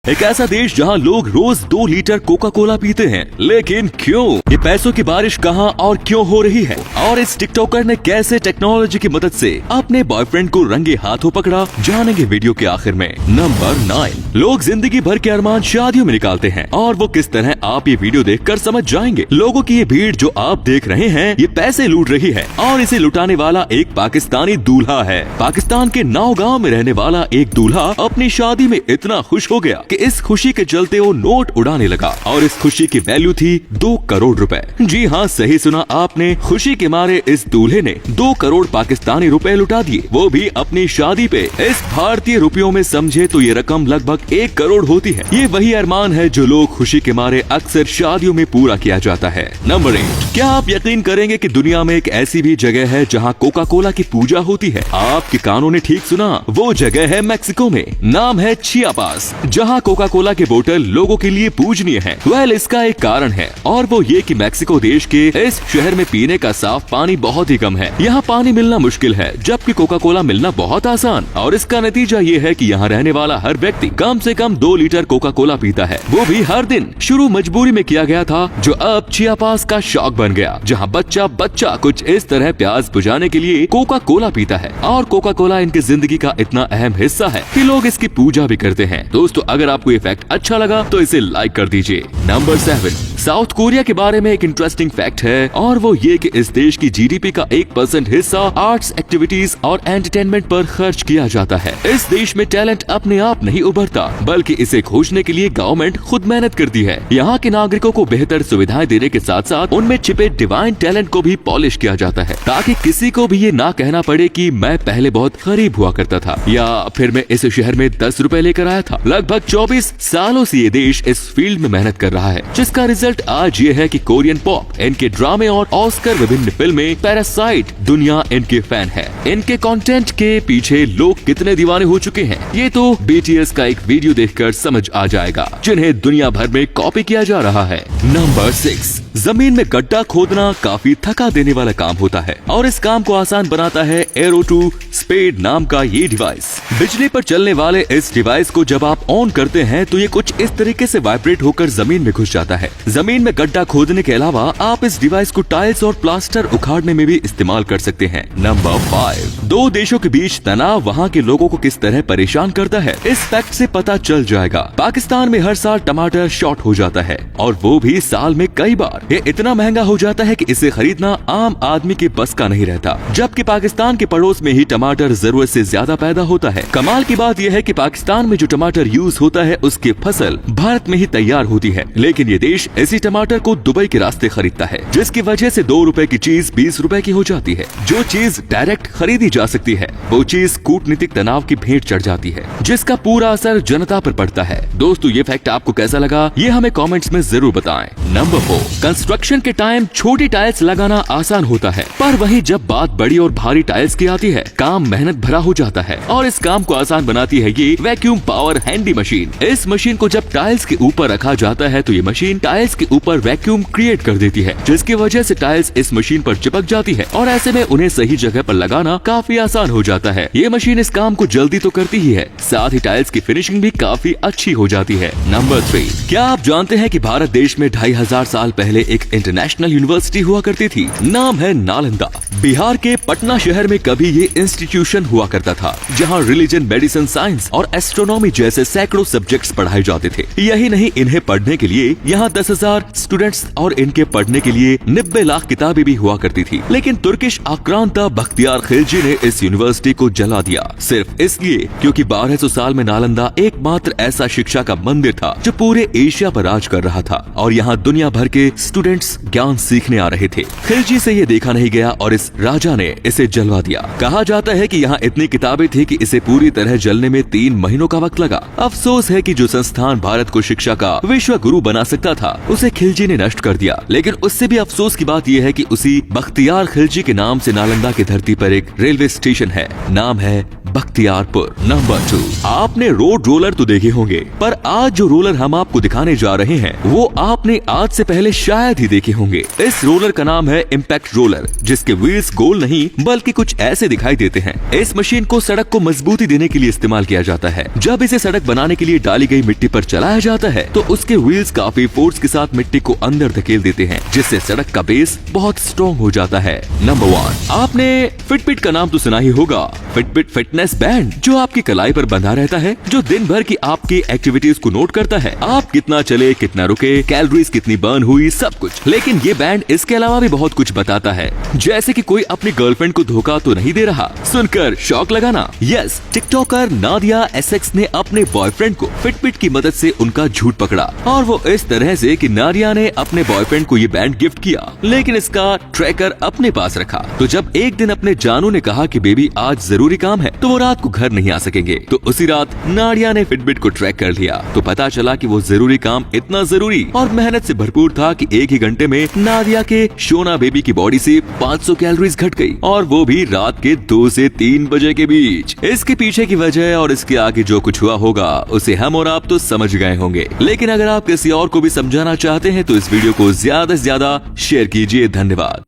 एक ऐसा देश जहां लोग रोज 2 लीटर कोका कोला पीते हैं, लेकिन क्यों? ये पैसों की बारिश कहां और क्यों हो रही है? और इस टिकटॉकर ने कैसे टेक्नोलॉजी की मदद से अपने बॉयफ्रेंड को रंगे हाथों पकड़ा, जानेंगे वीडियो के आखिर में। नंबर 9, लोग जिंदगी भर के अरमान शादियों में निकालते हैं और वो किस तरह, आप ये वीडियो देखकर समझ जाएंगे। लोगों की ये भीड़ जो आप देख रहे हैं, ये पैसे लूट रही है और इसे लुटाने वाला एक पाकिस्तानी दूल्हा है। पाकिस्तान के नौगांव में रहने वाला एक दूल्हा अपनी शादी में इतना खुश हो गया कि इस खुशी के चलते वो नोट उड़ाने लगा और इस खुशी की वैल्यू थी 2 करोड़ रुपए। जी हाँ, सही सुना आपने, खुशी के मारे इस दूल्हे ने 2 करोड़ पाकिस्तानी रुपए लुटा दिए, वो भी अपनी शादी पे। इस भारतीय रुपयों में समझे तो ये रकम लगभग 1 करोड़ होती है। ये वही अरमान है जो लोग खुशी के मारे अक्सर शादियों में पूरा किया जाता है। नंबर 8, क्या आप यकीन करेंगे कि दुनिया में एक ऐसी भी जगह है जहां कोका कोला की पूजा होती है? आपके कानों ने ठीक सुना, वो जगह है मैक्सिको में। नाम है चियापास, जहां कोका कोला की बोतल लोगों के लिए पूजनीय है। इसका एक कारण है और वो ये कि मैक्सिको देश के इस शहर में पीने का साफ पानी बहुत ही कम है। यहाँ पानी मिलना मुश्किल है, जबकि कोका कोला मिलना बहुत आसान। और इसका नतीजा ये है कि यहाँ रहने वाला हर व्यक्ति कम से कम 2 लीटर कोका कोला पीता है, वो भी हर दिन। शुरू मजबूरी में किया गया था, जो अब चियापास का शौक बन गया, जहाँ बच्चा कुछ इस तरह प्यास बुझाने के लिए कोका कोला पीता है। और कोका कोला इनकी जिंदगी का इतना अहम हिस्सा है कि लोग इसकी पूजा भी करते हैं। दोस्तों, अगर आपको ये फैक्ट अच्छा लगा तो इसे लाइक कर दीजिए। नंबर 7, साउथ कोरिया के बारे में एक इंटरेस्टिंग फैक्ट है और वो ये कि इस देश की जीडीपी का 1% हिस्सा आर्ट्स एक्टिविटीज और एंटरटेनमेंट पर खर्च किया जाता है। इस देश में टैलेंट अपने आप नहीं उभरता, बल्कि इसे खोजने के लिए गवर्नमेंट खुद मेहनत करती है। यहाँ के नागरिकों को बेहतर सुविधाएं देने के साथ साथ उनमें छिपे डिवाइन टैलेंट को भी पॉलिश किया जाता है, ताकि किसी को भी ये ना कहना पड़े कि मैं पहले बहुत गरीब हुआ करता था या फिर मैं इस शहर में 10 रुपए लेकर आया था। लगभग 24 सालों से ये देश इस फील्ड में मेहनत कर रहा है, जिसका रिजल्ट आज ये है कि कोरियन पॉप, इनके ड्रामे और ऑस्कर विभिन्न फिल्में, पैरासाइट, दुनिया इनके फैन है। इनके कंटेंट के पीछे लोग कितने दीवाने हो चुके हैं, ये तो बीटीएस का एक वीडियो देखकर समझ आ जाएगा, जिन्हें दुनिया भर में कॉपी किया जा रहा है। नंबर 6, जमीन में गड्ढा खोदना काफी थका देने वाला काम होता है और इस काम को आसान बनाता है एरो 2 स्पेड नाम का ये डिवाइस। बिजली पर चलने वाले इस डिवाइस को जब आप ऑन करते हैं तो ये कुछ इस तरीके से वाइब्रेट होकर जमीन में घुस जाता है। जमीन में गड्ढा खोदने के अलावा आप इस डिवाइस को टाइल्स और प्लास्टर उखाड़ने में भी इस्तेमाल कर सकते हैं। नंबर 5, 2 देशों के बीच तनाव वहाँ के लोगों को किस तरह परेशान करता है, इस फैक्ट से पता चल जाएगा। पाकिस्तान में हर साल टमाटर शॉर्ट हो जाता है और वो भी साल में कई बार। ये इतना महंगा हो जाता है कि इसे खरीदना आम आदमी के बस का नहीं रहता, जबकि पाकिस्तान के पड़ोस में ही टमाटर जरूरत से ज्यादा पैदा होता है। कमाल की बात यह है कि पाकिस्तान में जो टमाटर यूज होता है उसकी फसल भारत में ही तैयार होती है, लेकिन ये देश इसी टमाटर को दुबई के रास्ते खरीदता है, जिसकी वजह से 2 रुपए की चीज 20 रुपए की हो जाती है। जो चीज डायरेक्ट खरीदी जा सकती है, वो चीज कूटनीतिक तनाव की भेंट चढ़ जाती है, जिसका पूरा असर जनता पर पड़ता है। दोस्तों, ये फैक्ट आपको कैसा लगा, ये हमें कमेंट्स में जरूर बताएं। नंबर 4, कंस्ट्रक्शन के टाइम छोटी टाइल्स लगाना आसान होता है, पर वहीं जब बात बड़ी और भारी टाइल्स की आती है, काम मेहनत भरा हो जाता है। और इस काम को आसान बनाती है ये वैक्यूम पावर हैंडी मशीन। इस मशीन को जब टाइल्स के ऊपर रखा जाता है तो ये मशीन टाइल्स के ऊपर वैक्यूम क्रिएट कर देती है, जिसकी वजह से टाइल्स इस मशीन पर चिपक जाती है और ऐसे में उन्हें सही जगह पर लगाना काफी आसान हो जाता है। ये मशीन इस काम को जल्दी तो करती ही है, साथ ही टाइल्स की फिनिशिंग भी काफी अच्छी हो जाती है। नंबर 3, क्या आप जानते हैं कि भारत देश में 2500 साल पहले एक इंटरनेशनल यूनिवर्सिटी हुआ करती थी? नाम है नालंदा। बिहार के पटना शहर में कभी ये इंस्टीट्यूशन हुआ करता था, जहाँ रिलीजन, मेडिसिन, साइंस और एस्ट्रोनॉमी जैसे सैकड़ों सब्जेक्ट्स पढ़ाए जाते थे। यही नहीं, इन्हें पढ़ने के लिए यहाँ 10,000 स्टूडेंट्स और इनके पढ़ने के लिए 90 लाख किताबें भी हुआ करती थी। लेकिन तुर्किश आक्रांता बख्तियार खिलजी ने इस यूनिवर्सिटी को जला दिया, सिर्फ इसलिए क्योंकि 1200 साल में नालंदा एकमात्र ऐसा शिक्षा का मंदिर था जो पूरे एशिया पर राज कर रहा था और यहाँ दुनिया भर के स्टूडेंट्स ज्ञान सीखने आ रहे थे। खिलजी से ये देखा नहीं गया और इस राजा ने इसे जलवा दिया। कहा जाता है कि यहाँ इतनी किताबें थी कि इसे पूरी तरह जलने में 3 महीनों का वक्त लगा। अफसोस है कि जो संस्थान भारत को शिक्षा का विश्व गुरु बना सकता था, उसे खिलजी ने नष्ट कर दिया। लेकिन उससे भी अफसोस की बात यह है कि उसी बख्तियार खिलजी के नाम से नालंदा की धरती पर एक रेलवे स्टेशन है, नाम है बख्तियारपुर। नंबर 2, आपने रोड रोलर तो देखे होंगे, पर आज जो रोलर हम आपको दिखाने जा रहे हैं वो आपने आज से पहले शायद शायद ही देखे होंगे। इस रोलर का नाम है इम्पैक्ट रोलर, जिसके व्हील्स गोल नहीं बल्कि कुछ ऐसे दिखाई देते हैं। इस मशीन को सड़क को मजबूती देने के लिए इस्तेमाल किया जाता है। जब इसे सड़क बनाने के लिए डाली गई मिट्टी पर चलाया जाता है तो उसके व्हील्स काफी फोर्स के साथ मिट्टी को अंदर धकेल देते हैं, जिससे सड़क का बेस बहुत स्ट्रॉन्ग हो जाता है। नंबर 1, आपने फिटबिट का नाम तो सुना ही होगा। फिटबिट फिटनेस बैंड जो आपकी कलाई पर बंधा रहता है, जो दिन भर की आपकी एक्टिविटीज को नोट करता है। आप कितना चले, कितना रुके, कैलोरीज कितनी बर्न हुई, सब कुछ। लेकिन ये बैंड इसके अलावा भी बहुत कुछ बताता है, जैसे कि कोई अपनी गर्लफ्रेंड को धोखा तो नहीं दे रहा। सुनकर शॉक लगाना। यस, टिकटॉकर नादिया एसएक्स ने अपने बॉयफ्रेंड को फिटबिट की मदद से उनका झूठ पकड़ा, और वो इस तरह से कि नादिया ने अपने बॉयफ्रेंड को ये बैंड गिफ्ट किया, लेकिन इसका ट्रैकर अपने पास रखा। तो जब एक दिन अपने जानू ने कहा कि बेबी आज जरूरी काम है, तो वो रात को घर नहीं आ सकेंगे, तो उसी रात नादिया ने फिटबिट को ट्रैक कर लिया। तो पता चला कि वो जरूरी काम इतना जरूरी और मेहनत से भरपूर था कि एक ही घंटे में नादिया के शोना बेबी की बॉडी से 500 कैलोरीज घट गई, और वो भी रात के 2 से 3 बजे के बीच। इसके पीछे की वजह और इसके आगे जो कुछ हुआ होगा उसे हम और आप तो समझ गए होंगे, लेकिन अगर आप किसी और को भी समझाना चाहते हैं तो इस वीडियो को ज्यादा से ज्यादा शेयर कीजिए। धन्यवाद।